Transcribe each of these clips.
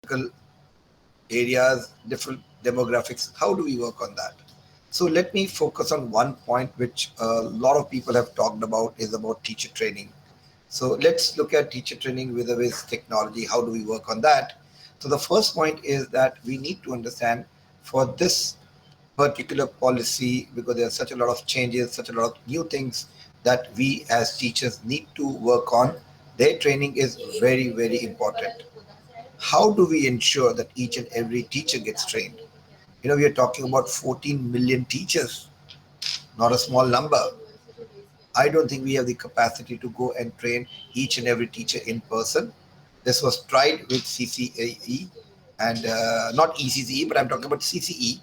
geographical areas, different demographics. How do we work on that? So let me focus on one point which a lot of people have talked about is about teacher training. So let's look at teacher training with technology. How do we work on that? So the first point is that we need to understand for this particular policy, because there are such a lot of changes, such a lot of new things that we as teachers need to work on. Their training is very, very important. How do we ensure that each and every teacher gets trained? We are talking about 14 million teachers, not a small number. I don't think we have the capacity to go and train each and every teacher in person. This was tried with CCAE and not ECCE, but I'm talking about CCE.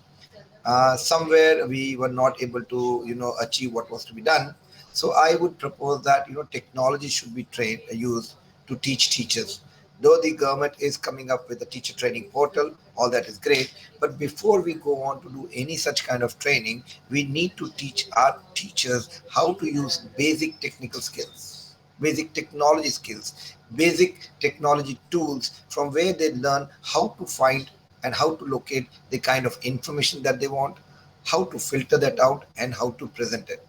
Somewhere we were not able to, achieve what was to be done. So I would propose that, technology should be used to teach teachers. Though the government is coming up with a teacher training portal, all that is great. But before we go on to do any such kind of training, we need to teach our teachers how to use basic technical skills, basic technology skills, basic technology tools from where they learn how to find and how to locate the kind of information that they want, how to filter that out, and how to present it.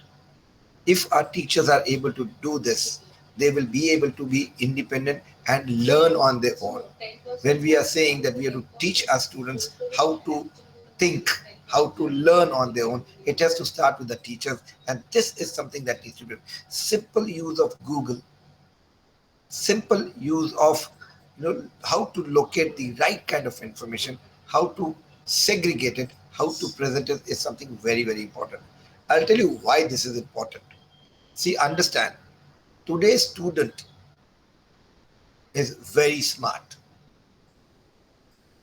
If our teachers are able to do this, they will be able to be independent and learn on their own. When we are saying that we have to teach our students how to think, how to learn on their own, it has to start with the teachers. And this is something that needs to be simple use of Google, simple use of how to locate the right kind of information, how to segregate it, how to present it is something very, very important. I'll tell you why this is important. See, understand, today's student is very smart.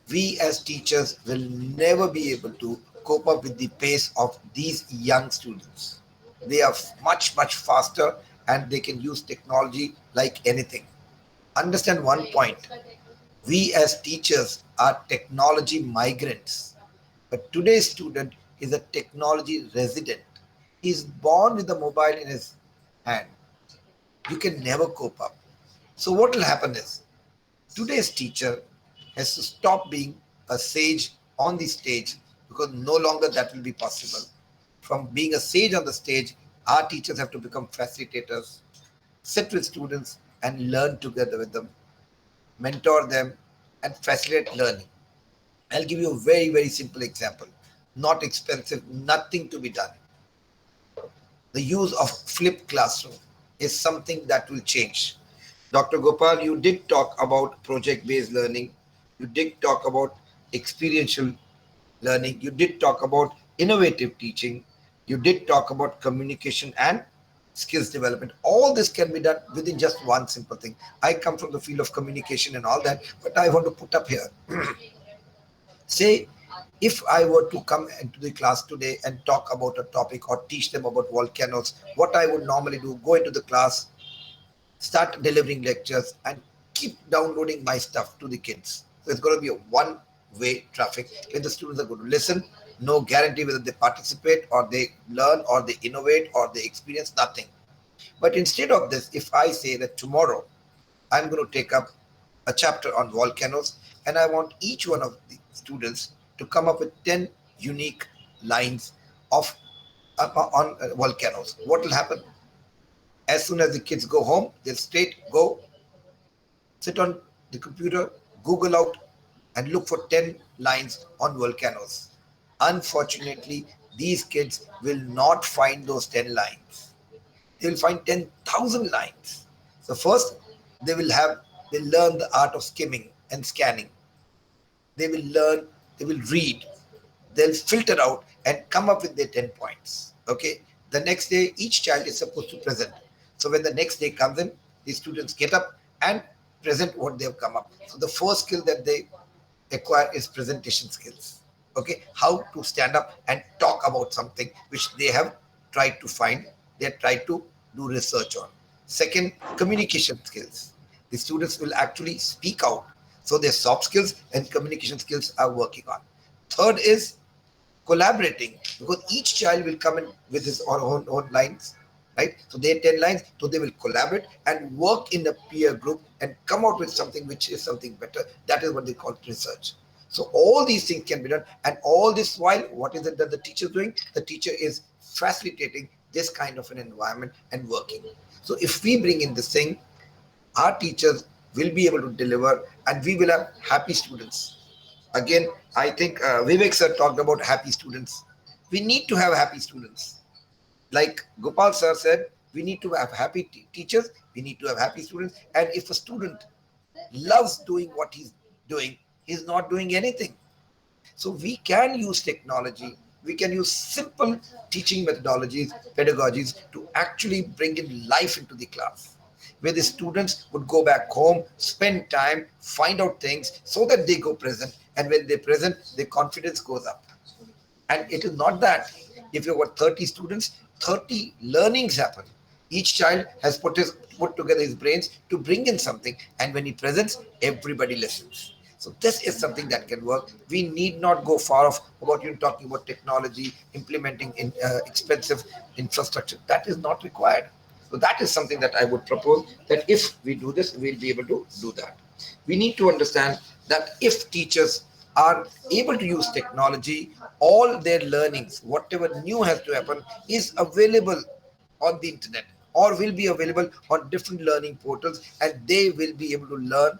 We as teachers will never be able to cope up with the pace of these young students. They are much, much faster and they can use technology like anything. Understand one point. We as teachers are technology migrants, but today's student is a technology resident. He is born with a mobile in his hand. You can never cope up. So what will happen is today's teacher has to stop being a sage on the stage, because no longer that will be possible. From being a sage on the stage, our teachers have to become facilitators, sit with students and learn together with them, mentor them, and facilitate learning. I'll give you a very, very simple example. Not expensive, nothing to be done. The use of flipped classroom is something that will change. Dr. Gopal, you did talk about project based learning, you did talk about experiential learning, you did talk about innovative teaching, you did talk about communication and skills development. All this can be done within just one simple thing. I come from the field of communication and all that, but I want to put up here. Say, if I were to come into the class today and talk about a topic or teach them about volcanoes, what I would normally do, go into the class, start delivering lectures, and keep downloading my stuff to the kids. So it's going to be a one way traffic when the students are going to listen. No guarantee whether they participate or they learn or they innovate or they experience nothing. But instead of this, if I say that tomorrow I'm going to take up a chapter on volcanoes and I want each one of the students to come up with 10 unique lines of on volcanoes, what will happen? As soon as the kids go home, they'll straight go sit on the computer, Google out, and look for 10 lines on volcanoes. Unfortunately, these kids will not find those 10 lines. They will find 10,000 lines. So, first, they will have, they learn the art of skimming and scanning. They will learn, they will read, they'll filter out and come up with their 10 points. Okay. The next day, each child is supposed to present. So when the next day comes in, the students get up and present what they have come up. So the first skill that they acquire is presentation skills. Okay. How to stand up and talk about something which they have tried to find, they have tried to do research on. Second, communication skills. The students will actually speak out. So their soft skills and communication skills are working on. Third is collaborating, because each child will come in with his or own lines. right? So they 10 lines, so they will collaborate and work in a peer group and come out with something which is something better. That is what they call research. So all these things can be done, and all this while, what is it that the teacher is doing? The teacher is facilitating this kind of an environment and working. So if we bring in this thing, our teachers will be able to deliver, and we will have happy students. Again, I think Vivek sir talked about happy students. We need to have happy students. Like Gopal sir said, we need to have happy teachers, we need to have happy students. And if a student loves doing what he's doing, he's not doing anything. So we can use technology, we can use simple teaching methodologies, pedagogies to actually bring in life into the class, where the students would go back home, spend time, find out things so that they go present. And when they present, their confidence goes up. And it is not that if you've got 30 students, 30 learnings happen. Each child has put together his brains to bring in something, and when he presents, everybody listens. So this is something that can work. We need not go far off about you talking about technology, implementing in expensive infrastructure. That is not required. So that is something that I would propose, that if we do this, we'll be able to do that. We need to understand that if teachers are able to use technology, all their learnings, whatever new has to happen, is available on the internet or will be available on different learning portals, and they will be able to learn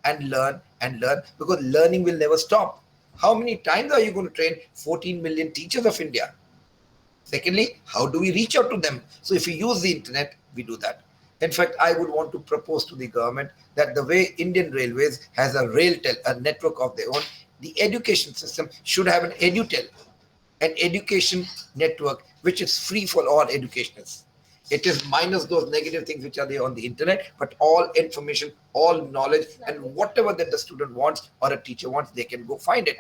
and learn and learn, because learning will never stop. How many times are you going to train 14 million teachers of India? Secondly, how do we reach out to them? So if we use the internet, we do that. In fact, I would want to propose to the government that the way Indian Railways has a railtel, a network of their own, the education system should have an edutel, an education network which is free for all educationists. It is minus those negative things which are there on the internet, but all information, all knowledge, and whatever that the student wants or a teacher wants, they can go find it.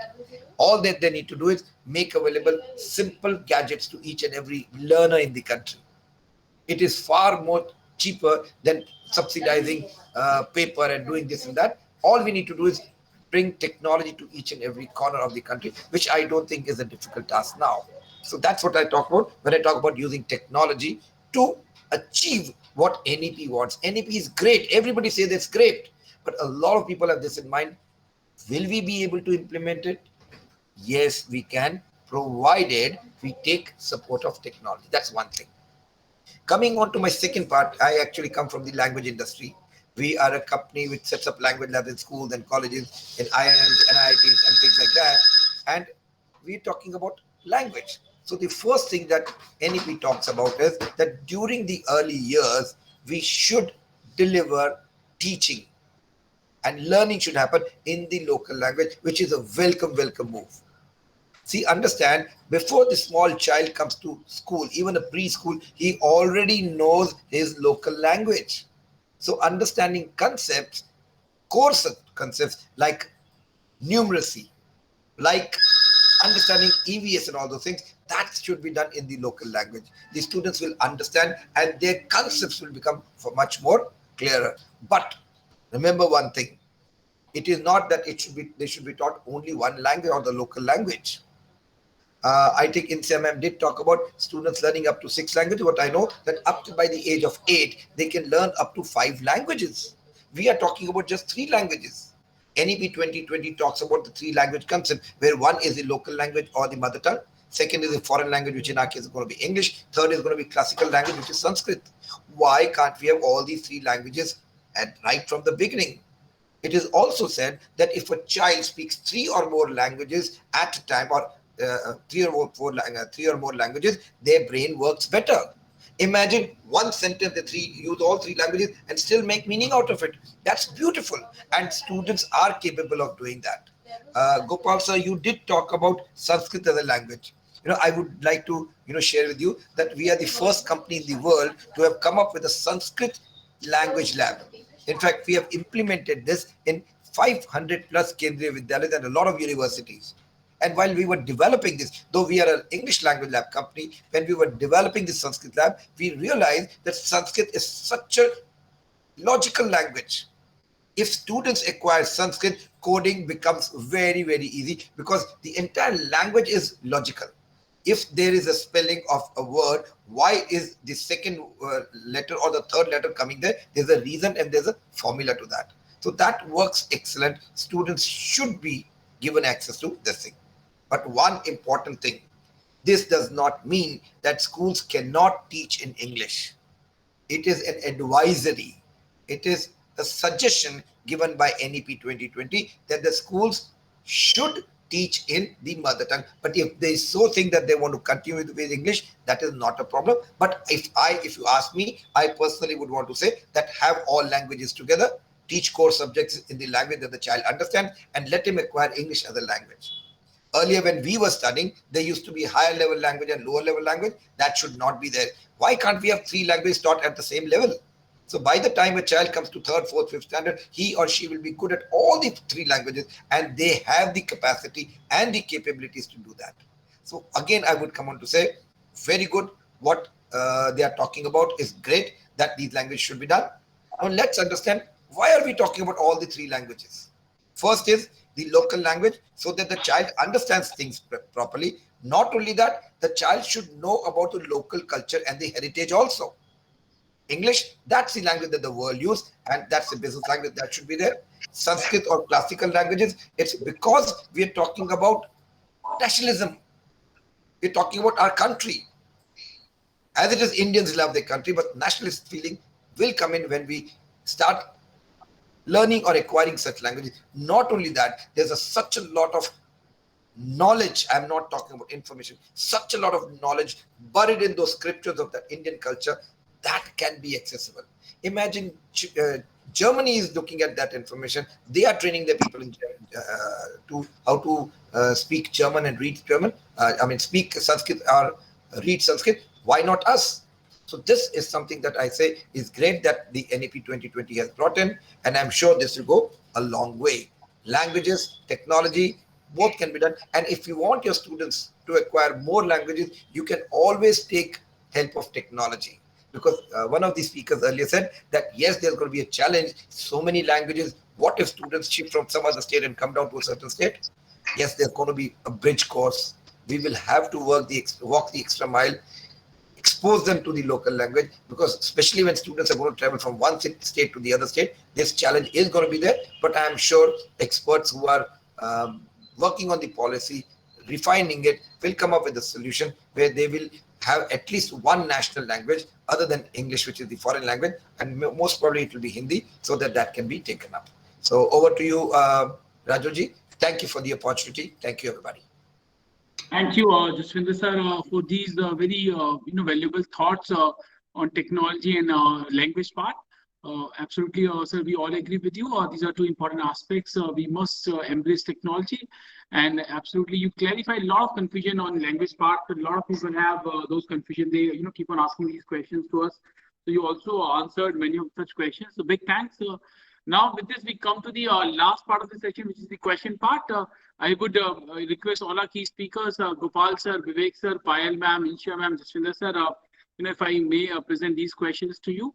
All that they need to do is make available simple gadgets to each and every learner in the country. It is far more cheaper than subsidizing paper and doing this and that. All we need to do is bring technology to each and every corner of the country, which I don't think is a difficult task now. So that's what I talk about when I talk about using technology to achieve what NEP wants. NEP is great. Everybody says it's great. But a lot of people have this in mind. Will we be able to implement it? Yes, we can, provided we take support of technology. That's one thing. Coming on to my second part, I actually come from the language industry. We are a company which sets up language labs in schools and colleges, in IIMs, NITs, and things like that. And we're talking about language. So the first thing that NEP talks about is that during the early years, we should deliver teaching, and learning should happen in the local language, which is a welcome move. See, understand, before the small child comes to school, even a preschool, he already knows his local language. So, understanding concepts, core concepts like numeracy, like understanding EVS and all those things, that should be done in the local language. The students will understand and their concepts will become much more clearer. But remember one thing, it is not that they should be taught only one language or the local language. I think in CMM did talk about students learning up to 6 languages, but I know that up to by the age of 8, they can learn up to 5 languages. We are talking about just 3 languages. NEP 2020 talks about the 3 language concept, where one is the local language or the mother tongue. Second is a foreign language, which in our case is going to be English. Third is going to be classical language, which is Sanskrit. Why can't we have all these 3 languages right from the beginning? It is also said that if a child speaks 3 or more languages at a time, or three or more languages, their brain works better. Imagine one sentence, use all 3 languages and still make meaning out of it. That's beautiful, and students are capable of doing that. Gopal sir, you did talk about Sanskrit as a language. I would like to share with you that we are the first company in the world to have come up with a Sanskrit language lab. In fact, we have implemented this in 500 plus Kendriya Vidyalayas and a lot of universities. And while we were developing this, though we are an English language lab company, when we were developing this Sanskrit lab, we realized that Sanskrit is such a logical language. If students acquire Sanskrit, coding becomes very easy, because the entire language is logical. if there is a spelling of a word, why is the second letter or the third letter coming there? There's a reason and there's a formula to that. So that works excellent. Students should be given access to this thing. But one important thing, this does not mean that schools cannot teach in English. It is an advisory. It is a suggestion given by NEP 2020 that the schools should teach in the mother tongue. But if they so think that they want to continue with English, that is not a problem. But if you ask me, I personally would want to say that have all languages together, teach core subjects in the language that the child understands, and let him acquire English as a language. Earlier, when we were studying, there used to be higher level language and lower level language. That should not be there. Why can't we have three languages taught at the same level? So by the time a child comes to third, fourth, fifth standard, he or she will be good at all the three languages, and they have the capacity and the capabilities to do that. So again, I would come on to say, very good. What they are talking about is great, that these languages should be done. Now let's understand, why are we talking about all the three languages? First is the local language, so that the child understands things properly. Not only that, the child should know about the local culture and the heritage also. English, that's the language that the world uses, and that's the business language that should be there. Sanskrit or classical languages, it's because we are talking about nationalism. We're talking about our country. As it is, Indians love their country, but nationalist feeling will come in when we start learning or acquiring such languages. Not only that, there's such a lot of knowledge. I'm not talking about information. Such a lot of knowledge buried in those scriptures of the Indian culture that can be accessible. Imagine Germany is looking at that information. They are training their people in, to how to speak German and read German. Speak Sanskrit or read Sanskrit. Why not us? So this is something that I say is great that the NEP 2020 has brought in, and I'm sure this will go a long way. Languages, technology, both can be done. And if you want your students to acquire more languages, you can always take help of technology. Because one of the speakers earlier said that, yes, there's going to be a challenge. So many languages. What if students shift from some other state and come down to a certain state? Yes, there's going to be a bridge course. We will have to walk the extra mile, expose them to the local language, because especially when students are going to travel from one state to the other state, this challenge is going to be there. But I am sure experts who are working on the policy, refining it, will come up with a solution where they will have at least one national language other than English, which is the foreign language, and most probably it will be Hindi, so that can be taken up. So over to you, Rajoji. Thank you for the opportunity. Thank you, everybody. Thank you, Jaswinder sir, for these very valuable thoughts on technology and language part. Absolutely, sir, we all agree with you. These are two important aspects. We must embrace technology, and absolutely, you clarify a lot of confusion on language part. A lot of people have those confusion. They keep on asking these questions to us. So you also answered many of such questions. So big thanks. Now with this, we come to the last part of the session, which is the question part. I would request all our key speakers, Gopal sir, Vivek sir, Payal ma'am, Insha ma'am, Jaswinder sir, if I may present these questions to you.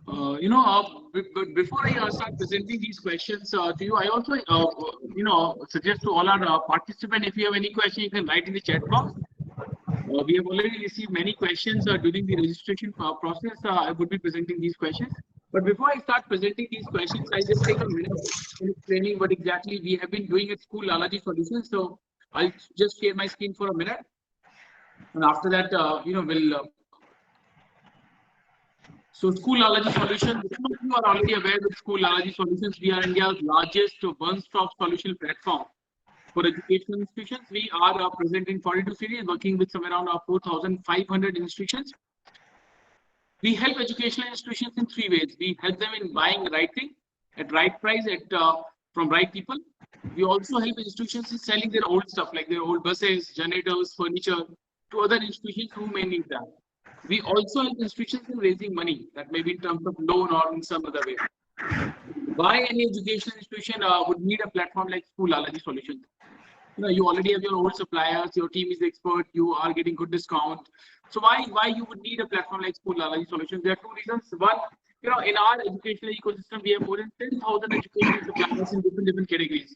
Before I start presenting these questions to you, I also, suggest to all our participants, if you have any question, you can write in the chat box. We have already received many questions during the registration process. I would be presenting these questions. But before I start presenting these questions, I just take a minute in explaining what exactly we have been doing at School Lalaji Solutions. So I'll just share my screen for a minute. And after that, we'll... So School Lalaji Solutions, you are already aware that School Lalaji Solutions, we are India's largest one-stop solution platform for educational institutions. We are present in 42 cities, working with somewhere around 4,500 institutions. We help educational institutions in three ways. We help them in buying right thing at right price from right people. We also help institutions in selling their old stuff, like their old buses, generators, furniture, to other institutions who may need that. We also help institutions in raising money, that may be in terms of loan or in some other way. Why any educational institution would need a platform like School Lalaji Solutions? You already have your old suppliers, your team is expert, you are getting good discount. So why you would need a platform like School Lalaji Solutions? There are two reasons. One, in our educational ecosystem, we have more than 10,000 educational suppliers in different categories.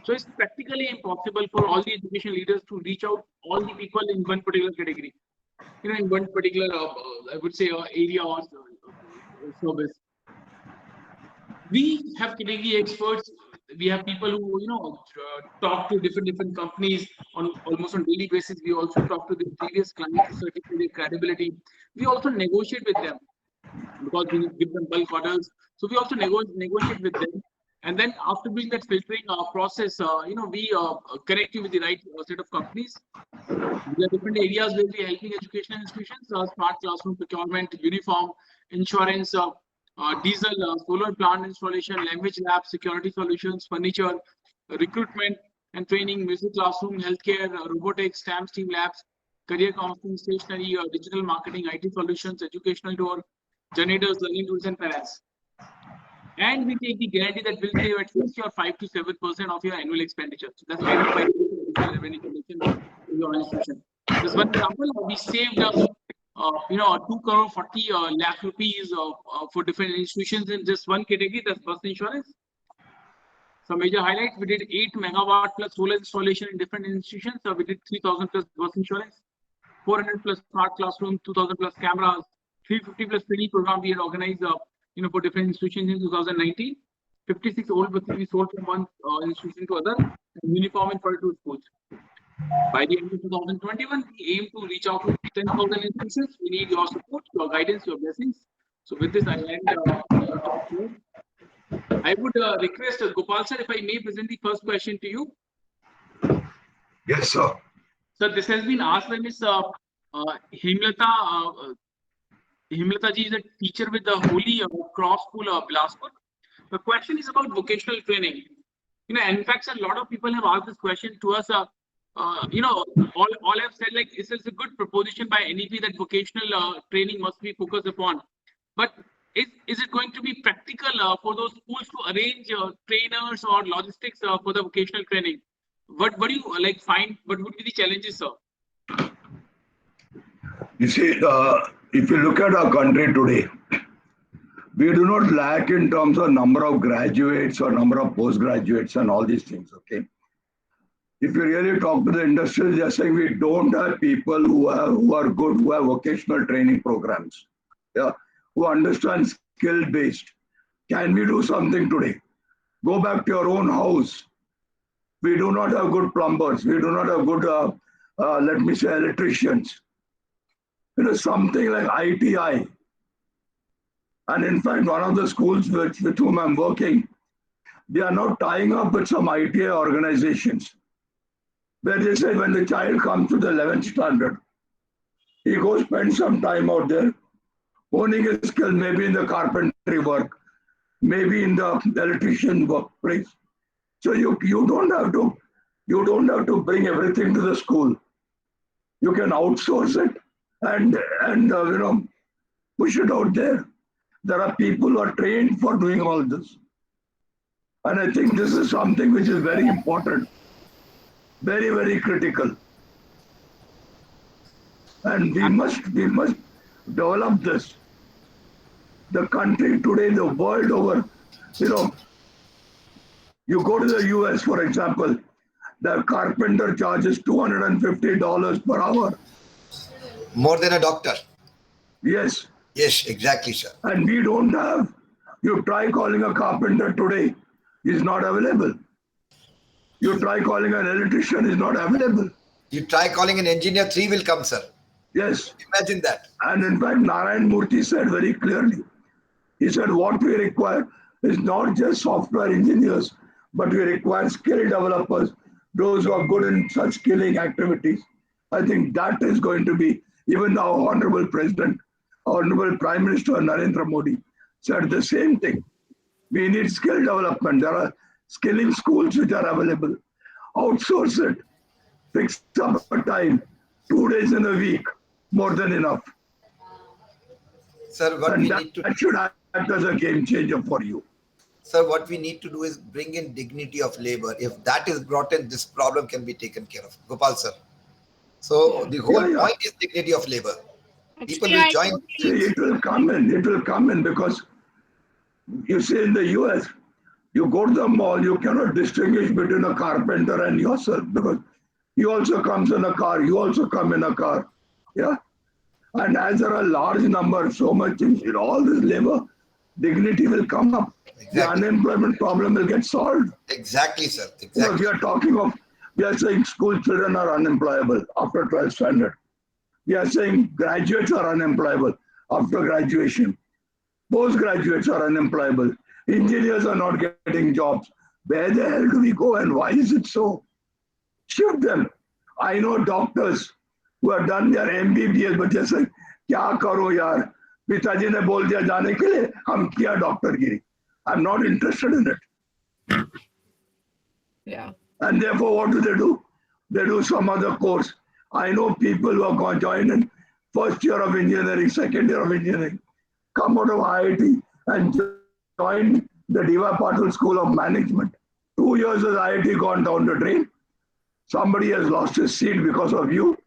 So it's practically impossible for all the education leaders to reach out all the people in one particular category. In one particular, I would say, area or service. We have category experts. We have people who talk to different companies on almost on daily basis. We also talk to the previous clients to certify their credibility. We also negotiate with them because we give them bulk orders. So we also negotiate with them. And then after doing that filtering process, we connect you with the right set of companies. There are different areas where we are helping educational institutions: smart classroom procurement, uniform, insurance, diesel, solar plant installation, language labs, security solutions, furniture, recruitment and training, music classroom, healthcare, robotics, STEM, STEAM labs, career counseling, stationery, digital marketing, IT solutions, educational tour, generators, learning tools, and finance. And we take the guarantee that will save at least your 5 to 7% of your annual expenditure. So that's kind of like revenue collection in your institution. Just one example, we saved 2 crore 40 lakh rupees for different institutions in just one category, that's bus insurance. Some major highlights: we did 8 megawatt plus solar installation in different institutions. So we did 3,000 plus bus insurance, 400 plus smart classroom, 2,000 plus cameras, 350 plus training program we had organized for different institutions in 2019. 56 old buses we sold from one institution to other, and uniform in 42 schools. By the end of 2021, we aim to reach out to 10,000 institutions. We need your support, your guidance, your blessings. So with this, I end. I would request Gopal sir, if I may present the first question to you. Yes, sir. Sir, this has been asked by Ms. Hemlata. Hemlata ji is a teacher with the Holy Cross School Bilaspur. The question is about vocational training. In fact, a lot of people have asked this question to us. All I've said, like, this is a good proposition by NEP that vocational training must be focused upon. But is it going to be practical for those schools to arrange trainers or logistics for the vocational training? What do you find? What would be the challenges, sir? You see, if you look at our country today, we do not lack in terms of number of graduates or number of postgraduates and all these things, okay? If you really talk to the industry, they are saying we don't have people who are good, who have vocational training programs, yeah, who understand skill-based. Can we do something today? Go back to your own house. We do not have good plumbers. We do not have good, let me say, electricians. Something like ITI. And in fact, one of the schools with whom I'm working, they are now tying up with some ITI organizations, where they say when the child comes to the 11th standard, he goes spend some time out there, honing his skill, maybe in the carpentry work, maybe in the electrician workplace. So you don't have to bring everything to the school. You can outsource it and push it out there. There are people who are trained for doing all this. And I think this is something which is very important, very, very critical. And we must develop this. The country today, the world over, you go to the US, for example, the carpenter charges $250 per hour. More than a doctor. Yes. Yes, exactly, sir. And we don't have, you try calling a carpenter today, he's not available. You try calling an electrician, he's not available. You try calling an engineer, 3 will come, sir. Yes. Imagine that. And in fact, Narayan Murthy said very clearly, he said what we require is not just software engineers, but we require skill developers, those who are good in such skilling activities. I think that is going to be, even now Honorable President, Honorable Prime Minister Narendra Modi said the same thing. We need skill development. There are skilling schools which are available. Outsource it. Fix up a time. 2 days in a week. More than enough. Sir, what we need to that should act as a game changer for you. Sir, what we need to do is bring in dignity of labor. If that is brought in, this problem can be taken care of. Gopal, sir. So the whole point is dignity of labor. People will join. See, it will come in. It will come in because you see in the US, You go to the mall, you cannot distinguish between a carpenter and yourself because he also comes in a car, you also come in a car. Yeah. And as there are large numbers, so much in all this labor, dignity will come up. The Exactly. unemployment problem will get solved. Exactly, sir. Because Exactly. we are saying school children are unemployable after 12th standard. We are saying graduates are unemployable after graduation. Postgraduates are unemployable. Engineers are not getting jobs. Where the hell do we go and why is it so? Shift them. I know doctors who have done their MBBS, but they say, क्या करो यार? पिताजी ने बोल दिया जाने के लिए, हम किया डॉक्टरगिरी. I'm not interested in it. Yeah. And therefore, what do? They do some other course. I know people who are going to join in first year of engineering, second year of engineering, come out of IIT and join the Diva Patil School of Management. 2 years has IIT gone down the drain. Somebody has lost his seat because of you.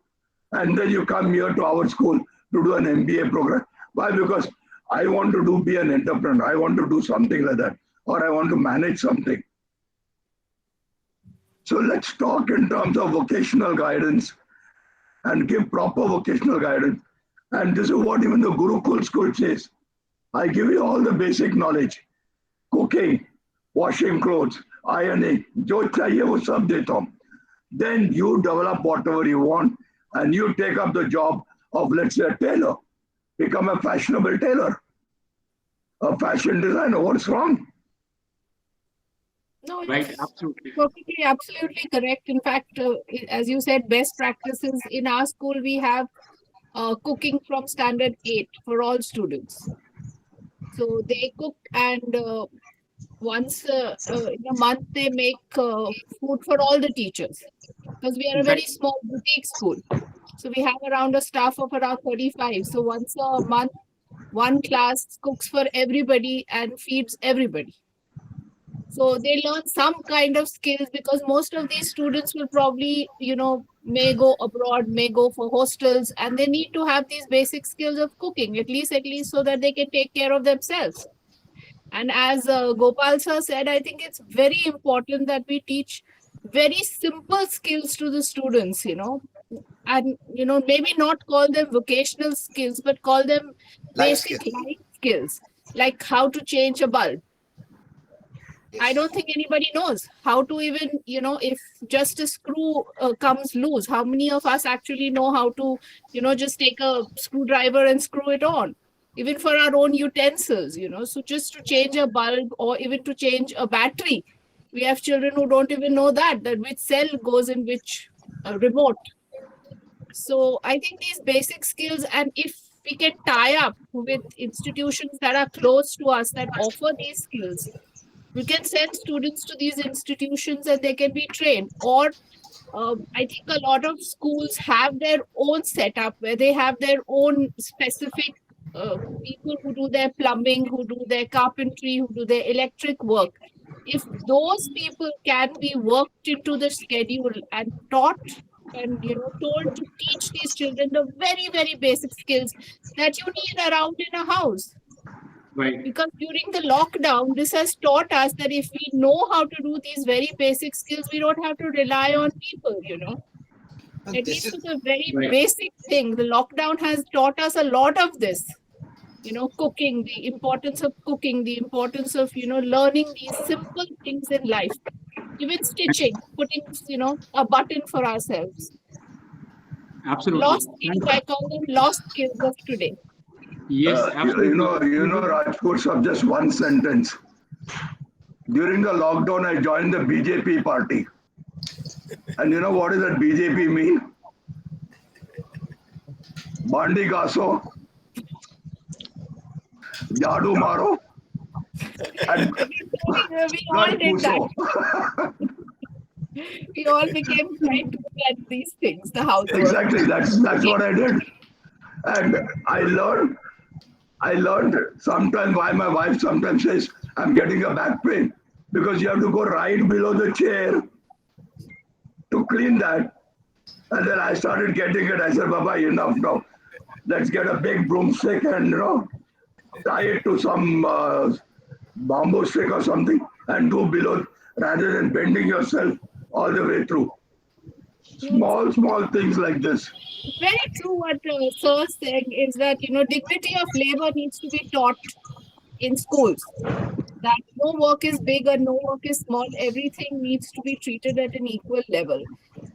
And then you come here to our school to do an MBA program. Why? Because I want to be an entrepreneur. I want to do something like that. Or I want to manage something. So let's talk in terms of vocational guidance and give proper vocational guidance. And this is what even the Gurukul school says. I give you all the basic knowledge. Cooking, washing clothes, ironing, jo chahiye wo sab deta hu. Then you develop whatever you want and you take up the job of, let's say, a tailor. Become a fashionable tailor, a fashion designer. What's wrong? No, Right, it's absolutely. perfectly, absolutely correct. In fact, as you said, best practices in our school, we have cooking from standard 8 for all students. So they cook, and once in a month they make food for all the teachers, because we are a very Right. small boutique school. So we have around a staff of around 35. So once a month, one class cooks for everybody and feeds everybody. So they learn some kind of skills, because most of these students will probably, may go abroad, may go for hostels, and they need to have these basic skills of cooking, at least so that they can take care of themselves. And as Gopal sir said, I think it's very important that we teach very simple skills to the students, and, maybe not call them vocational skills, but call them Life basic skills. life skills, like how to change a bulb. I Yes. don't think anybody knows how to even, if just a screw comes loose, how many of us actually know how to, just take a screwdriver and screw it on, even for our own utensils, so just to change a bulb or even to change a battery. We have children who don't even know that which cell goes in which remote. So I think these basic skills, and if we can tie up with institutions that are close to us that offer these skills, we can send students to these institutions and they can be trained. Or I think a lot of schools have their own setup where they have their own specific people who do their plumbing, who do their carpentry, who do their electric work. If those people can be worked into the schedule and taught and told to teach these children the very, very basic skills that you need around in a house. Right. Because during the lockdown, this has taught us that if we know how to do these very basic skills, we don't have to rely on people, And At this least is for the very Right. basic thing. The lockdown has taught us a lot of this. Cooking, the importance of cooking, the importance of, learning these simple things in life. Even stitching, putting, a button for ourselves. Absolutely. Lost skills, I call them lost skills of today. Yes, absolutely. Rajkot sir, just one sentence. During the lockdown, I joined the BJP party. And you know what does that BJP mean? Bandi gaso, jadu maro, and We all blood did that. puso. We all became quite good at these things, the housework. Exactly, that's what I did. And I learned sometimes why my wife sometimes says, I'm getting a back pain, because you have to go right below the chair to clean that. And then I started getting it. I said, Baba, enough now. Let's get a big broomstick and, tie it to some bamboo stick or something and do below rather than bending yourself all the way through. Small things like this. Very true what Sir is saying is that, dignity of labor needs to be taught in schools. That no work is big or no work is small. Everything needs to be treated at an equal level.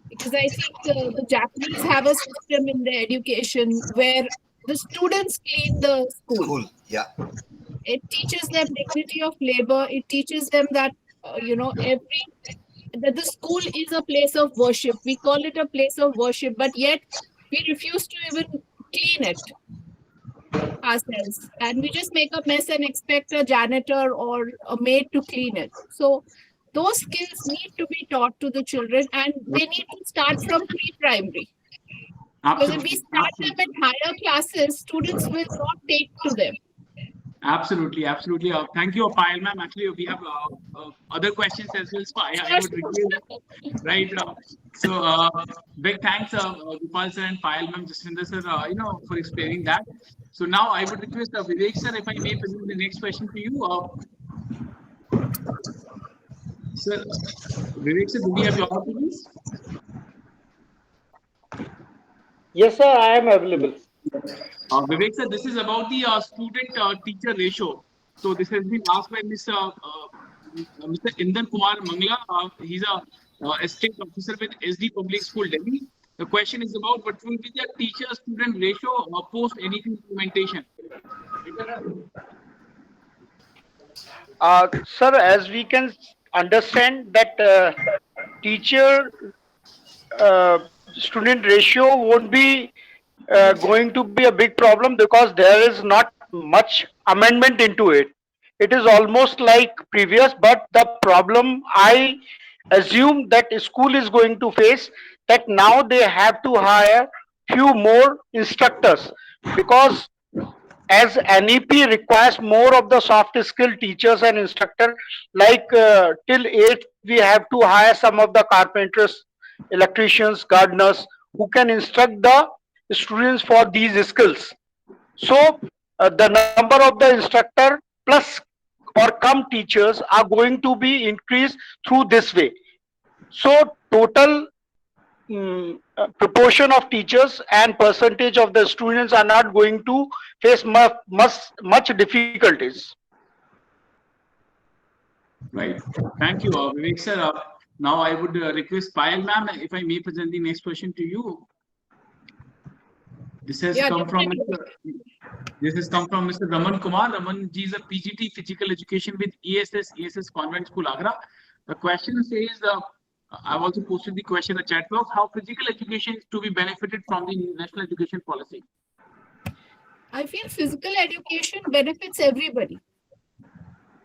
Because I think the Japanese have a system in their education where the students clean the school. Cool. Yeah. It teaches them dignity of labor. It teaches them that, that the school is a place of worship. We call it a place of worship, but yet we refuse to even clean it ourselves. And we just make a mess and expect a janitor or a maid to clean it. So those skills need to be taught to the children, and they need to start from pre-primary. Because if we start them in higher classes, students will not take to them. Absolutely. Thank you, Payal ma'am. Actually, we have other questions as well. So I would request, right? Big thanks, Gopal sir and Payal ma'am, Jaswinder sir, for explaining that. So now I would request Vivek sir, if I may present the next question to you. Sir, Vivek sir, do we have your opinions? Yes, sir, I am available. Vivek sir, this is about the student-teacher ratio. So this has been asked by Mr. Indan Kumar Mangla. He's a state officer with SD Public School, Delhi. The question is about what will be the teacher-student ratio post NEP implementation? Sir, as we can understand that teacher student ratio won't be going to be a big problem because there is not much amendment into it. It is almost like previous, but the problem I assume that school is going to face, that now they have to hire few more instructors, because as NEP requires more of the soft skill teachers and instructor, like till 8th we have to hire some of the carpenters, electricians, gardeners who can instruct the students for these skills. So the number of the instructor plus or come teachers are going to be increased through this way. So total proportion of teachers and percentage of the students are not going to face much difficulties. Right. Thank you, Vivek sir. Now I would request Payal ma'am, if I may present the next question to you. This has come from Mr. Raman Kumar. Raman ji is a PGT Physical Education with ESS Convent School, Agra. The question says, I've also posted the question in the chat box, how physical education is to be benefited from the national education policy? I feel physical education benefits everybody.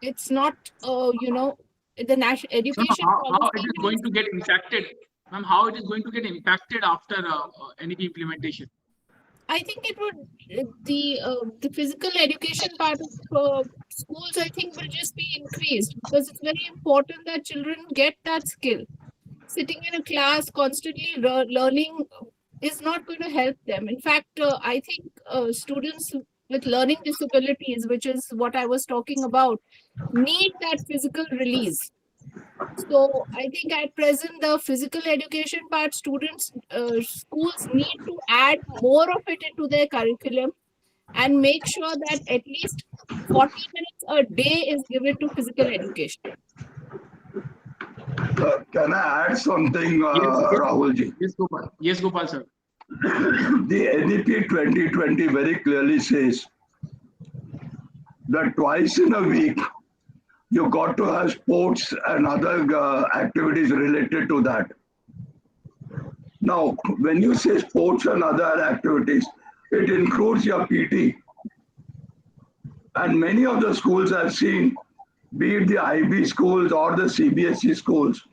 It's not, the national education policy. How it is going to get impacted? Ma'am, how it is going to get impacted after NEP implementation? I think it would, the physical education part of schools, I think, will just be increased, because it's very important that children get that skill. Sitting in a class constantly learning is not going to help them. In fact, I think students with learning disabilities, which is what I was talking about, need that physical release. So I think at present, the physical education part, schools need to add more of it into their curriculum and make sure that at least 40 minutes a day is given to physical education. Can I add something, Rahulji? Yes, Gopal sir. The NEP 2020 very clearly says that twice in a week, you got to have sports and other activities related to that. Now, when you say sports and other activities, it includes your PT. And many of the schools I've seen, be it the IB schools or the CBSE schools,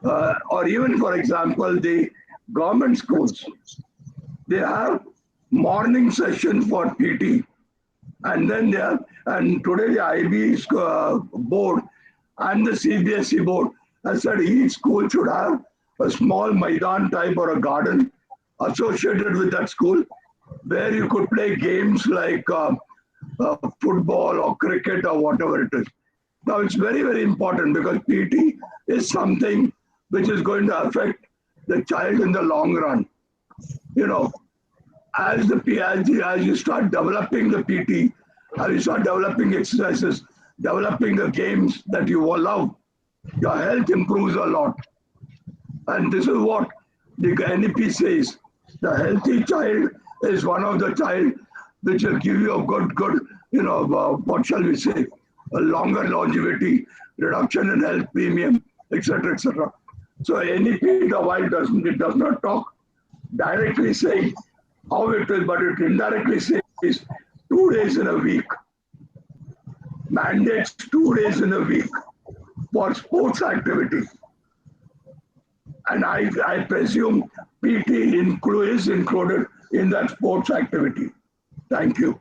or even, for example, the government schools, they have morning session for PT. And then today the IB board and the CBSE board has said each school should have a small Maidan type or a garden associated with that school where you could play games like football or cricket or whatever it is. Now it's very, very important because PT is something which is going to affect the child in the long run. You know, as you start developing the PT, as you start developing exercises, developing the games that you all love, your health improves a lot. And this is what the NEP says. The healthy child is one of the child which will give you a good, what shall we say, a longer longevity, reduction in health premium, etc., etc. So NEP, while it does not talk directly saying how it is, but it indirectly says 2 days in a week, mandates 2 days in a week for sports activity. And I presume PT is included in that sports activity. Thank you.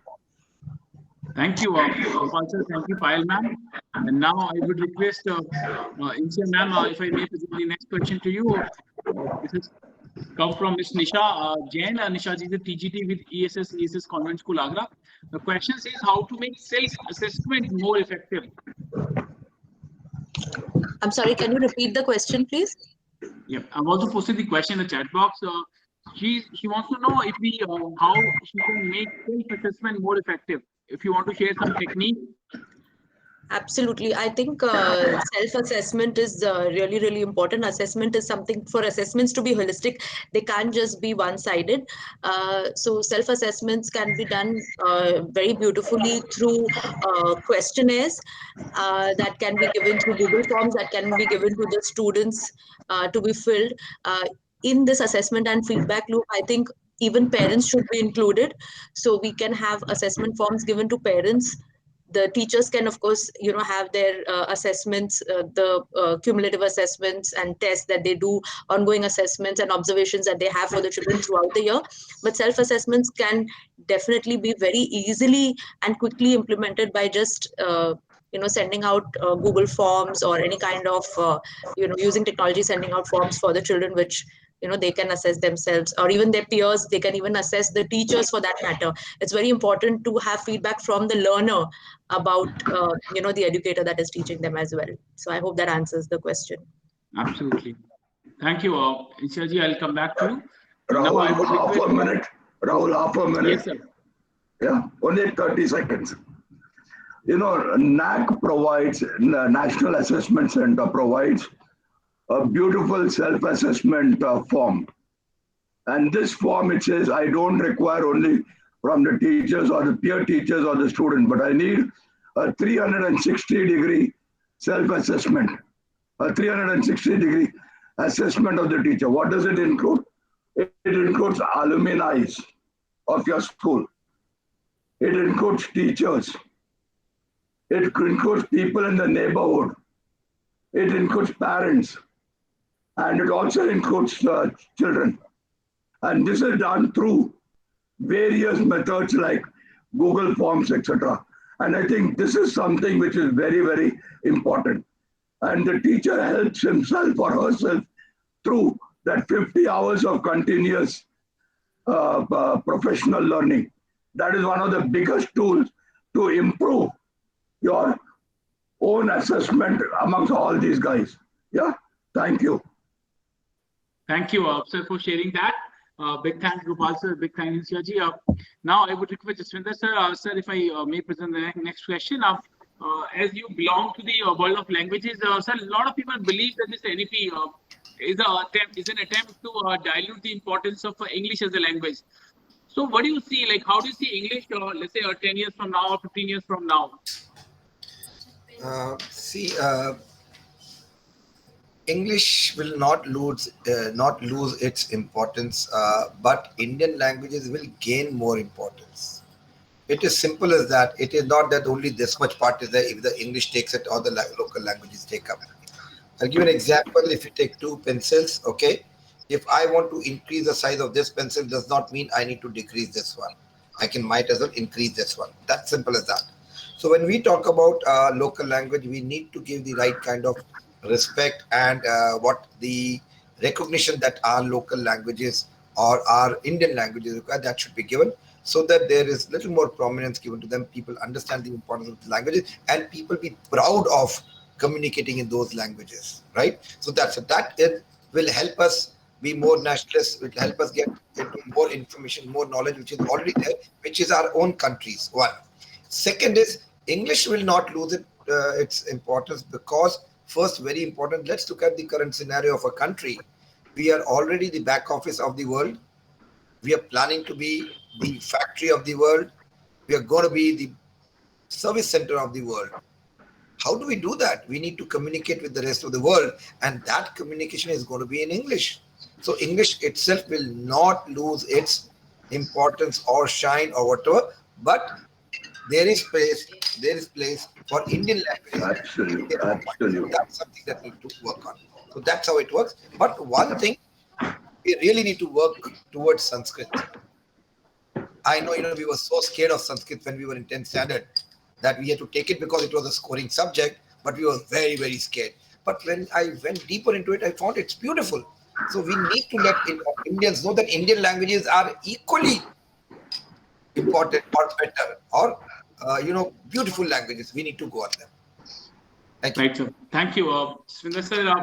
Thank you, Gopal sir. Thank you, Payal ma'am. And now I would request Insia ma'am, if I may present the next question to you. This has come from Ms. Nisha Jain. Nisha ji is a TGT with ESS Convent School, Agra. The question says how to make self-assessment more effective. I'm sorry, can you repeat the question, please? Yeah, I've also posted the question in the chat box. She wants to know if we how she can make self-assessment more effective. If you want to share some technique. Absolutely. I think self-assessment is really, really important. Assessment is something for assessments to be holistic. They can't just be one-sided. So self-assessments can be done very beautifully through questionnaires that can be given through Google Forms, that can be given to the students to be filled. In this assessment and feedback loop, I think even parents should be included. So we can have assessment forms given to parents. The teachers can, of course, have their assessments, the cumulative assessments and tests that they do, ongoing assessments and observations that they have for the children throughout the year. But self-assessments can definitely be very easily and quickly implemented by just sending out Google Forms or any kind of, using technology, sending out forms for the children, which they can assess themselves, or even their peers. They can even assess the teachers for that matter. It's very important to have feedback from the learner about the educator that is teaching them as well. So I hope that answers the question. Absolutely. Thank you, Insia ji. I'll come back to you. Rahul, half a minute. Rahul, half a minute. Yes, sir. Yeah, only 30 seconds. NAC provides, National Assessment Center provides a beautiful self-assessment form. And this form, it says, I don't require only from the teachers or the peer teachers or the student, but I need a 360-degree self-assessment, a 360-degree assessment of the teacher. What does it include? It includes alumni of your school. It includes teachers. It includes people in the neighborhood. It includes parents. And it also includes children. And this is done through various methods like Google Forms, etc. And I think this is something which is very, very important. And the teacher helps himself or herself through that 50 hours of continuous professional learning. That is one of the biggest tools to improve your own assessment amongst all these guys. Yeah, thank you. Thank you, sir, for sharing that. Big thanks, Gopal sir. Big thanks, Insia ji. Now, I would request Jaswinder sir. Sir, if I may present the next question. As you belong to the world of languages, sir, a lot of people believe that this NEP is an attempt to dilute the importance of English as a language. So, what do you see? Like, how do you see English, let's say, 10 years from now or 15 years from now? English will not lose its importance, but Indian languages will gain more importance. It is simple as that. It is not that only this much part is there if the English takes it or the local languages take up. I'll give you an example. If you take two pencils, okay, if I want to increase the size of this pencil, does not mean I need to decrease this one. Might as well increase this one. That's simple as that. So when we talk about local language, we need to give the right kind of respect and what the recognition that our local languages or our Indian languages require, that should be given. so that there is little more prominence given to them. People understand the importance of the languages, and people be proud of communicating in those languages, right? So that it will help us be more nationalists. It will help us get into more information, more knowledge, which is already there, which is our own countries. One. Second is English will not lose its importance because first, very important. Let's look at the current scenario of a country. We are already the back office of the world. We are planning to be the factory of the world. We are going to be the service center of the world. How do we do that? We need to communicate with the rest of the world, and that communication is going to be in English. So English itself will not lose its importance or shine or whatever, but there is place for Indian language. Absolutely, absolutely. That's something that we need to work on. So that's how it works. But one thing, we really need to work towards Sanskrit. I know, we were so scared of Sanskrit when we were in 10th standard that we had to take it because it was a scoring subject, but we were very, very scared. But when I went deeper into it, I found it's beautiful. So we need to let Indians know that Indian languages are equally important or better or, beautiful languages. We need to go on them. Thank you. Right, sir. Thank you. Swinder sir,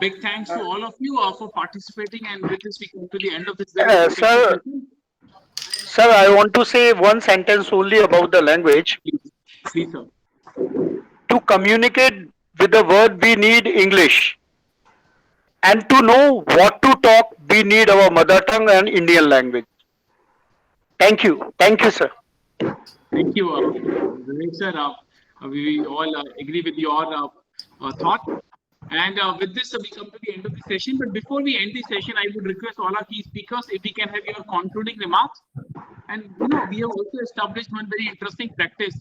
big thanks to all of you for participating. And with this, we come to the end of this. Sir, sir, I want to say one sentence only about the language. Please, sir. To communicate with the world, we need English. And to know what to talk, we need our mother tongue and Indian language. Thank you. Thank you, sir. Thank you, Vivek sir. We all agree with your thought. And with this, we come to the end of the session. But before we end the session, I would request all our key speakers if we can have your concluding remarks. And we have also established one very interesting practice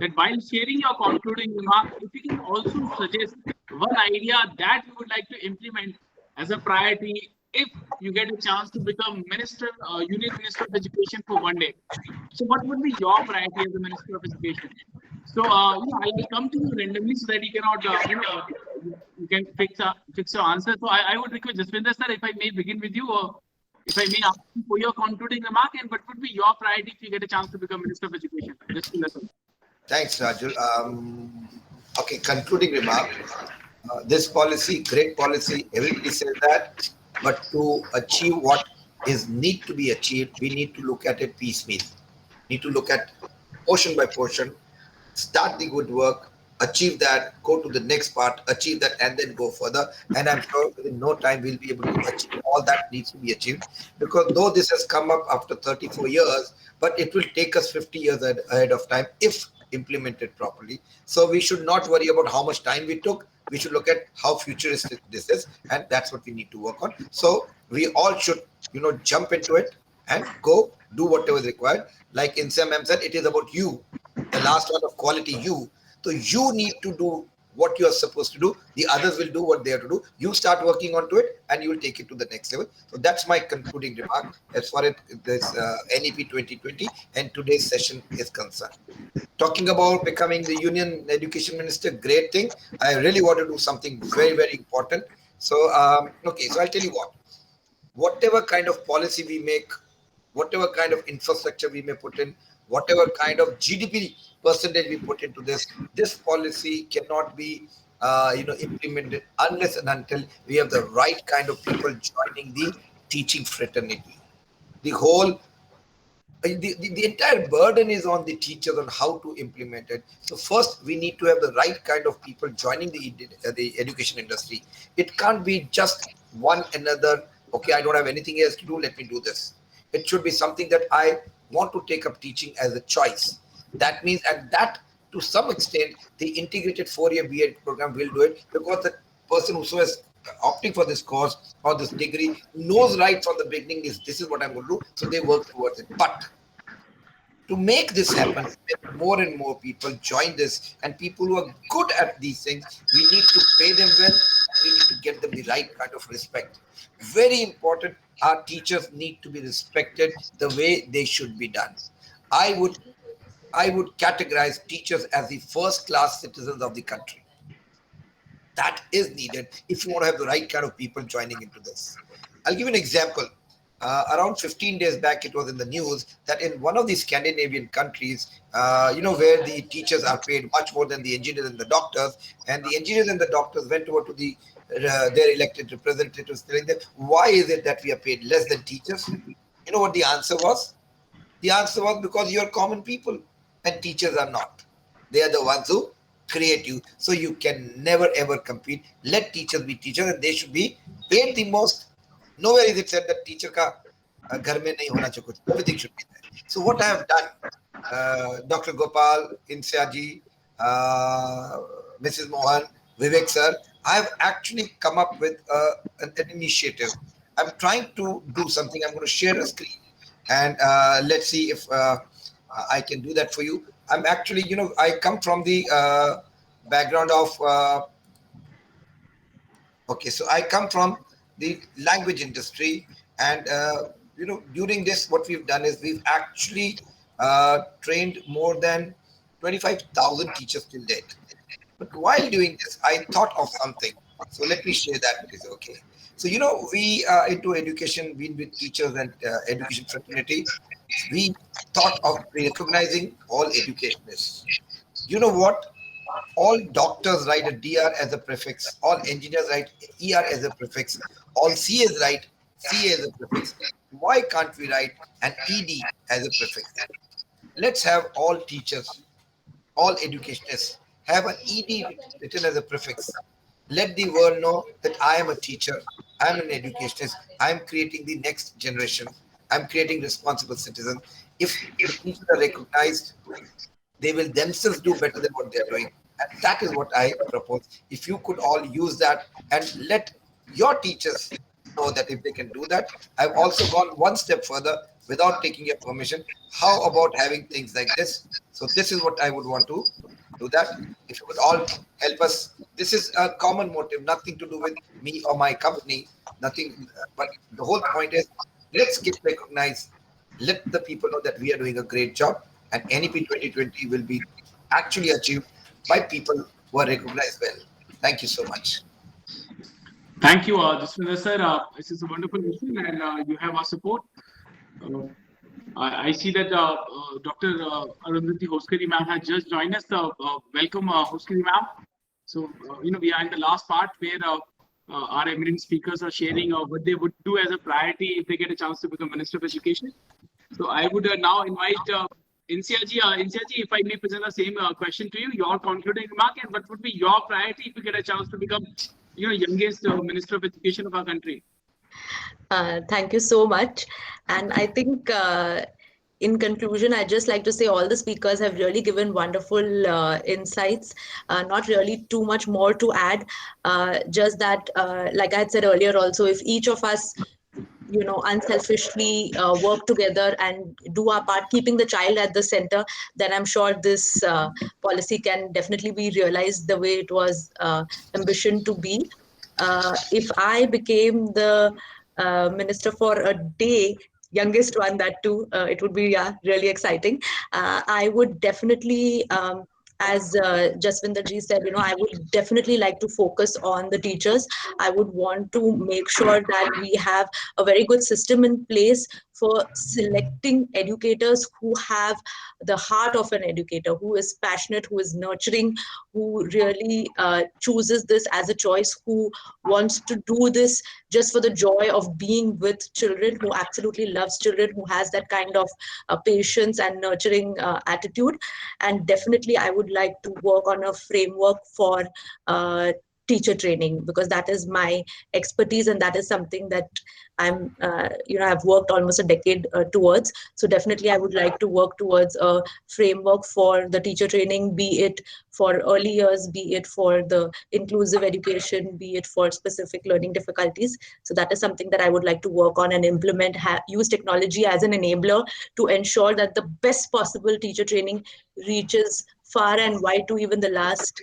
that while sharing your concluding remarks, if you can also suggest one idea that you would like to implement as a priority if you get a chance to become Union Minister of Education for one day. So what would be your priority as a Minister of Education? So I will come to you randomly so that you cannot, you can fix your answer. So I would request Jaswinder sir, if I may begin with you, or if I may ask you for your concluding remark, and what would be your priority if you get a chance to become Minister of Education? Jaswinder sir. Thanks, Rajul. Okay, concluding remark. This policy, great policy, everybody says that, but to achieve what is need to be achieved, we need to look at it piecemeal. Need to look at portion by portion, start the good work, achieve that, go to the next part, achieve that, and then go further. And I'm sure within no time we'll be able to achieve all that needs to be achieved. Because though this has come up after 34 years, but it will take us 50 years ahead of time if implemented properly. So we should not worry about how much time we took. We should look at how futuristic this is, and that's what we need to work on. So we all should, jump into it and go do whatever is required. Like Insa ma'am said, it is about you, the last one of quality you. So you need to do what you are supposed to do. The others will do what they have to do. You start working onto it and you will take it to the next level. So that's my concluding remark as far as this NEP 2020 and today's session is concerned. Talking about becoming the Union Education Minister, great thing. I really want to do something very, very important. So, so I'll tell you what. Whatever kind of policy we make, whatever kind of infrastructure we may put in, whatever kind of GDP percentage we put into this policy cannot be implemented unless and until we have the right kind of people joining the teaching fraternity. The entire burden is on the teachers on how to implement it. So first, we need to have the right kind of people joining the education industry. It can't be just one another. Okay, I don't have anything else to do. Let me do this. It should be something that I want to take up teaching as a choice. That means, and that to some extent, the integrated 4-year B.Ed program will do it, because the person who is opting for this course or this degree knows right from the beginning this is what I'm going to do. So they work towards it. But to make this happen, more and more people join this, and people who are good at these things, we need to pay them well, and we need to get them the right kind of respect. Very important. Our teachers need to be respected the way they should be done. I would categorize teachers as the first-class citizens of the country. That is needed if you want to have the right kind of people joining into this. I'll give you an example. Around 15 days back, it was in the news that in one of the Scandinavian countries, where the teachers are paid much more than the engineers and the doctors, and the engineers and the doctors went over to their elected representatives, telling them, why is it that we are paid less than teachers? You know what the answer was? The answer was, because you are common people and teachers are not. They are the ones who create you. So you can never ever compete. Let teachers be teachers and they should be paid the most. Nowhere is it said that teacher ka ghar mein nahi hona chahiye. Everything should be there. So what I have done, Dr. Gopal, Insya ji, Mrs. Mohan, Vivek sir, I have actually come up with an initiative. I'm trying to do something. I'm going to share a screen and let's see if I can do that for you. I'm actually, I come from the background of, okay, so I come from the language industry, and during this, what we've done is we've actually trained more than 25,000 teachers till date. But while doing this, I thought of something. So let me share that. Is okay. So we into education, we with teachers and education fraternity, we thought of recognizing all educationists. You know what? All doctors write a DR as a prefix. All engineers write ER as a prefix. All CAs write CA as a prefix. Why can't we write an ED as a prefix? Let's have all teachers, all educationists have an ED written as a prefix. Let the world know that I am a teacher, I am an educationist, I am creating the next generation, I'm creating responsible citizens. If the teachers are recognized, they will themselves do better than what they're doing. And that is what I propose. If you could all use that and let your teachers know that if they can do that. I've also gone one step further without taking your permission. How about having things like this? So this is what I would want to do that. If you would all help us. This is a common motive, nothing to do with me or my company, nothing. But the whole point is, let's get recognized. Let the people know that we are doing a great job, and NEP 2020 will be actually achieved by people who are recognized well. Thank you so much. Thank you, Jaswinder sir. This is a wonderful mission, and you have our support. I see that Dr. Arundhati Hoskari ma'am has just joined us. Welcome, Hoskari ma'am. So, we are in the last part where our eminent speakers are sharing what they would do as a priority if they get a chance to become Minister of Education. So, I would now invite Insya ji, if I may present the same question to you, your concluding remark, and what would be your priority if you get a chance to become, youngest Minister of Education of our country? Thank you so much. And I think in conclusion, I'd just like to say all the speakers have really given wonderful insights, not really too much more to add, just that, like I had said earlier also, if each of us unselfishly work together and do our part, keeping the child at the center, then I'm sure this policy can definitely be realized the way it was ambitioned to be. If I became the minister for a day, youngest one, that too, it would be really exciting. I would definitely, as Jaswinder ji said, I would definitely like to focus on the teachers. I would want to make sure that we have a very good system in place for selecting educators who have the heart of an educator, who is passionate, who is nurturing, who really chooses this as a choice, who wants to do this just for the joy of being with children, who absolutely loves children, who has that kind of patience and nurturing attitude. And definitely I would like to work on a framework for teacher training, because that is my expertise and that is something that I'm I've worked almost a decade towards. So definitely I would like to work towards a framework for the teacher training, be it for early years, be it for the inclusive education, be it for specific learning difficulties. So that is something that I would like to work on and implement, use technology as an enabler to ensure that the best possible teacher training reaches far and wide to even the last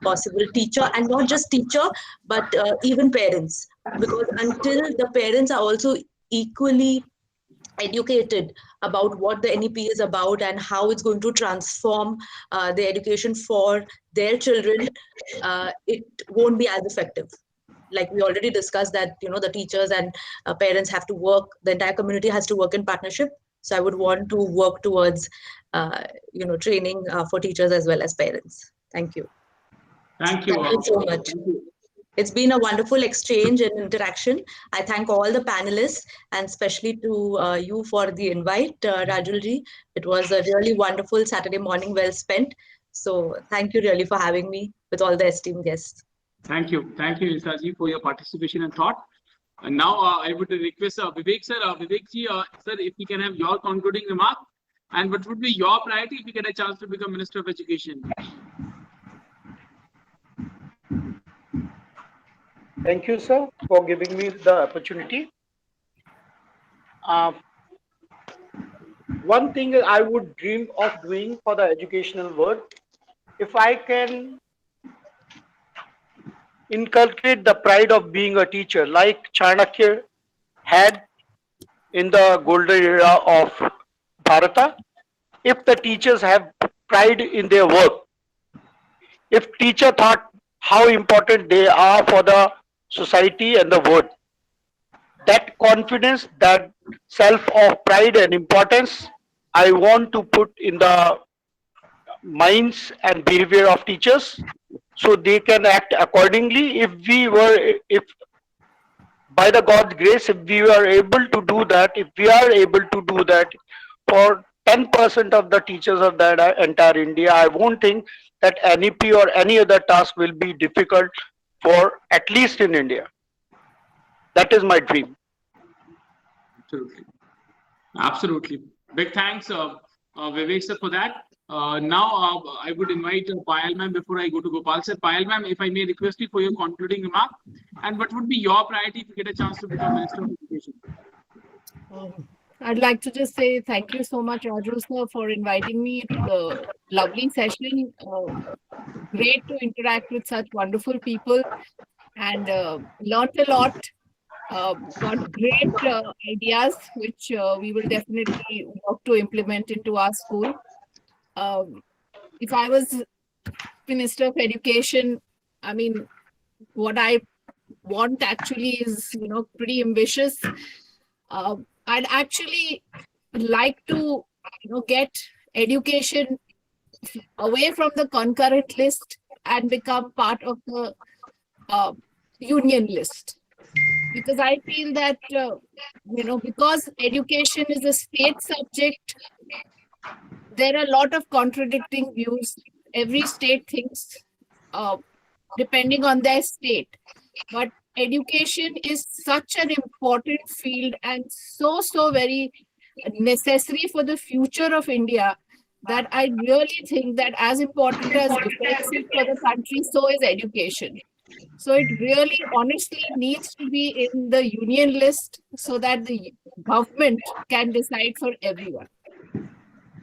possible teacher, and not just teacher, but even parents, because until the parents are also equally educated about what the NEP is about and how it's going to transform the education for their children, it won't be as effective. like we already discussed that, the teachers and parents have to work, the entire community has to work in partnership. So I would want to work towards, training for teachers as well as parents. Thank you. Thank you. Thank you so much. Thank you. It's been a wonderful exchange and interaction. I thank all the panelists and especially to you for the invite, Rajulji. It was a really wonderful Saturday morning, well spent. So thank you really for having me with all the esteemed guests. Thank you, Ilsaji, for your participation and thought. And now I would request Vivek sir, Vivekji, sir, if we can have your concluding remark, and what would be your priority if you get a chance to become Minister of Education? Thank you, sir, for giving me the opportunity. One thing I would dream of doing for the educational world, if I can inculcate the pride of being a teacher like Chanakya had in the golden era of Bharata, if the teachers have pride in their work, if teacher thought how important they are for the society and the world, that confidence, that self of pride and importance, I want to put in the minds and behavior of teachers so they can act accordingly. If by the God's grace, if we are able to do that, if we are able to do that for 10% of the teachers of that entire India, I won't think that NEP or any other task will be difficult for at least in India. That is my dream. Absolutely. Big thanks, Vivek sir, for that. Now I would invite Payal ma'am before I go to Gopal sir. Payal ma'am, if I may request you for your concluding remark, and what would be your priority if you get a chance to become Minister of Education? I'd like to just say thank you so much, Raju sir, for inviting me to the lovely session. Great to interact with such wonderful people and learned a lot. Got great ideas, which we will definitely work to implement into our school. If I was Minister of Education, I mean, what I want actually is, pretty ambitious. I'd actually like to, get education away from the concurrent list and become part of the union list. Because I feel that, because education is a state subject, there are a lot of contradicting views. Every state thinks depending on their state. But education is such an important field and so very necessary for the future of India that I really think that as important as defense is for the country, so is education. So it really honestly needs to be in the union list so that the government can decide for everyone.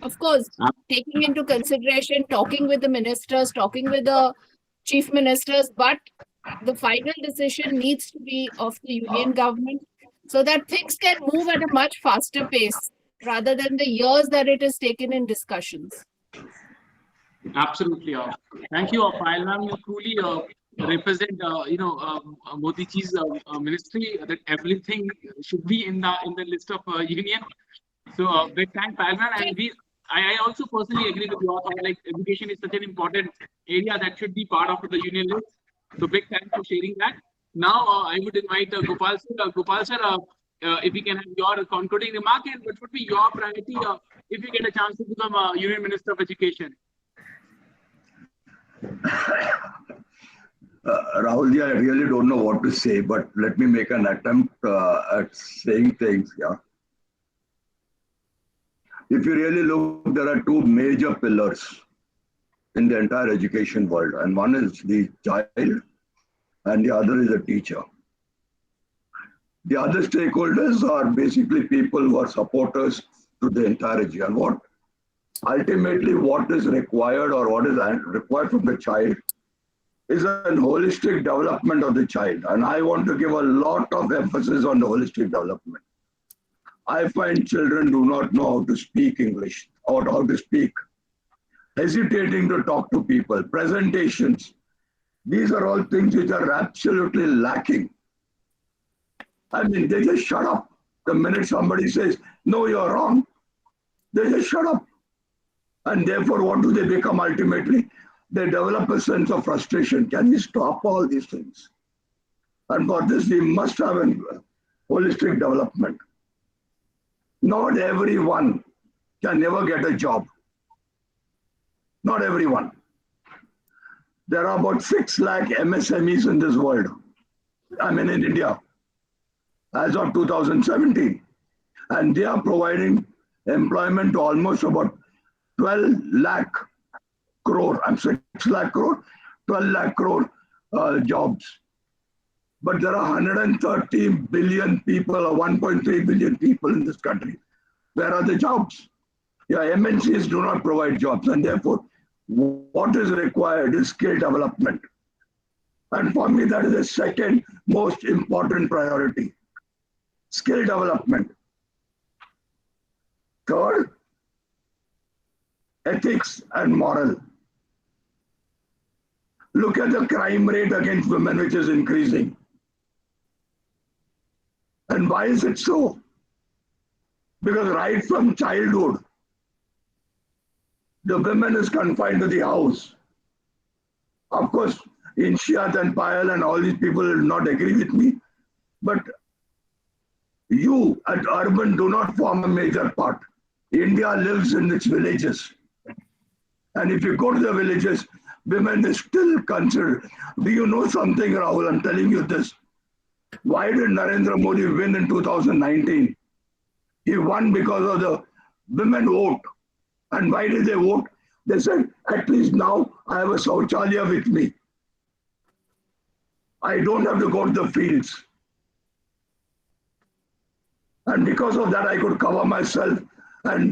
Of course, taking into consideration, talking with the ministers, talking with the chief ministers, but the final decision needs to be of the union government so that things can move at a much faster pace rather than the years that it has taken in discussions. Absolutely. Thank you, Payal ma'am. You truly represent, Modi ji's ministry, that everything should be in the list of union. So big thanks, Payal ma'am. And I also personally agree with you. Like education is such an important area that should be part of the union list. So big thanks for sharing that. Now I would invite Gopal sir. Gopal sir, if you can have your concluding remark, and what would be your priority if you get a chance to become a Union Minister of Education? Rahulji, I really don't know what to say, but let me make an attempt at saying things. Yeah. If you really look, there are two major pillars in the entire education world, and one is the child, and the other is the teacher. The other stakeholders are basically people who are supporters to the entire education. And ultimately what is required or what is required from the child is a holistic development of the child. And I want to give a lot of emphasis on the holistic development. I find children do not know how to speak English or how to speak, hesitating to talk to people, presentations. These are all things which are absolutely lacking. I mean, they just shut up. The minute somebody says, no, you're wrong, they just shut up. And therefore, what do they become ultimately? They develop a sense of frustration. Can we stop all these things? And for this, we must have a holistic development. Not everyone can ever get a job. Not everyone. There are about 6 lakh MSMEs in this world. I mean, in India, as of 2017. And they are providing employment to almost about 12 lakh crore, I'm 6 lakh crore, 12 lakh crore jobs. But there are 130 billion people or 1.3 billion people in this country. Where are the jobs? Yeah, MNCs do not provide jobs, and therefore, what is required is skill development. And for me, that is the second most important priority. Skill development. Third, ethics and moral. Look at the crime rate against women, which is increasing. And why is it so? Because right from childhood, the woman is confined to the house. Of course, Inshiat and Payal and all these people will not agree with me, but you at urban do not form a major part. India lives in its villages. And if you go to the villages, women is still considered. Do you know something, Rahul? I'm telling you this. Why did Narendra Modi win in 2019? He won because of the women vote. And why did they vote? They said, at least now I have a Shauchalya with me. I don't have to go to the fields. And because of that, I could cover myself. And,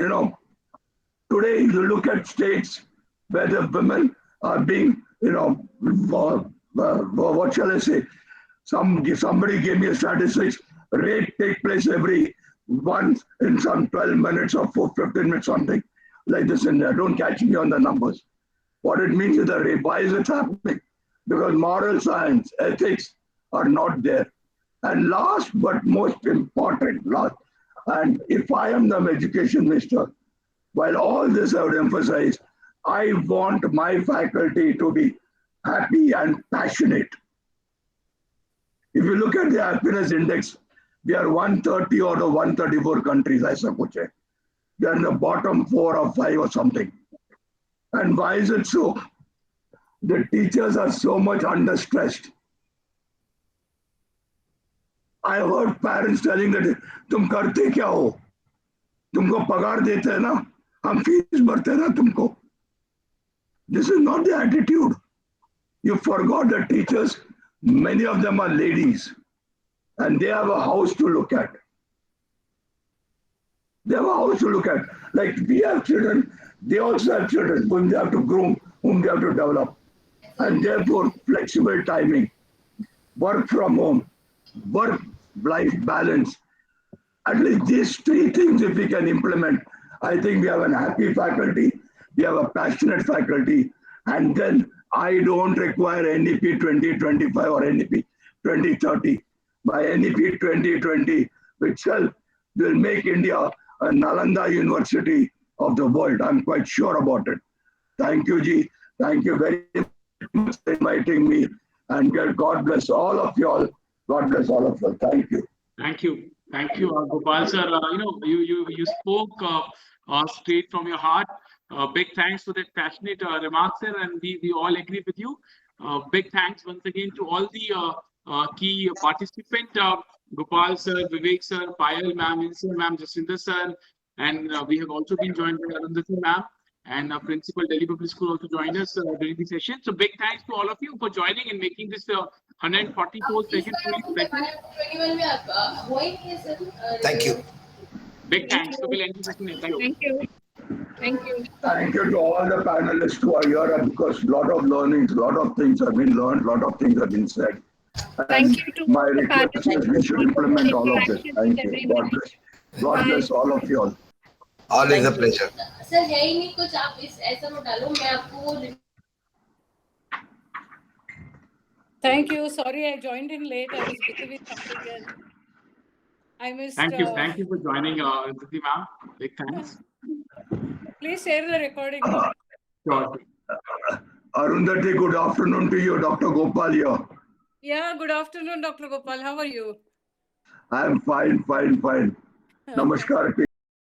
today you look at states where the women are being, what shall I say? Somebody gave me a statistics. Rape take place every once in some 12 minutes or 15 minutes, something like this in there. Don't catch me on the numbers. What it means is the rape. Why is it happening? Because moral science, ethics are not there. And last but most important, and if I am the education minister, while all this I would emphasize, I want my faculty to be happy and passionate. If you look at the happiness index, we are 130 out of 134 countries, I suppose. We are in the bottom 4 or 5 or something. And why is it so? The teachers are so much under stressed. I heard parents telling that, तुम करते क्या हो? तुमको पगार देते हैं ना? हम फीस भरते हैं ना तुमको? This is not the attitude. You forgot the teachers, many of them are ladies, and they have a house to look at. They have a house to look at. Like we have children, they also have children whom they have to groom, whom they have to develop. And therefore, flexible timing, work from home, work-life balance. At least these 3 things, if we can implement, I think we have a happy faculty, we have a passionate faculty, and then I don't require NEP 2025 or NEP 2030. By NEP 2020 itself will make India a Nalanda University of the world. I'm quite sure about it. Thank you, Ji. Thank you very much for inviting me. And God bless all of you all. God bless all of you. Thank you. Thank you. Thank you, Gopal sir. You spoke straight from your heart. Big thanks for that passionate remark, sir, and we all agree with you. Big thanks once again to all the key participants, Gopal sir, Vivek sir, Payal ma'am, Insa ma'am, Jacinda sir, and we have also been joined by Arundhati ma'am, and Principal Delhi Public School also joined us during the session. So big thanks to all of you for joining and making this 144th session really special. Thank you. Big thanks. So we'll end the session. Thank you. Thank you. Thank you to all the panelists who are here, because a lot of learnings, a lot of things have been learned, a lot of things have been said. Thank you to my all the request is we should implement all of this. Thank you. God bless all of you all. Always a pleasure. Sir है ही नहीं कुछ, आप इस ऐसा मत डालो, मैं आपको वो Thank you. Sorry, I joined in late. I was busy with something else. I missed. Thank you for joining, Aditi ma'am. Big thanks. Please share the recording. Sure. Arundhati, good afternoon to you, Dr. Gopal here. Yeah, good afternoon, Dr. Gopal. How are you? I am fine. Namaskar.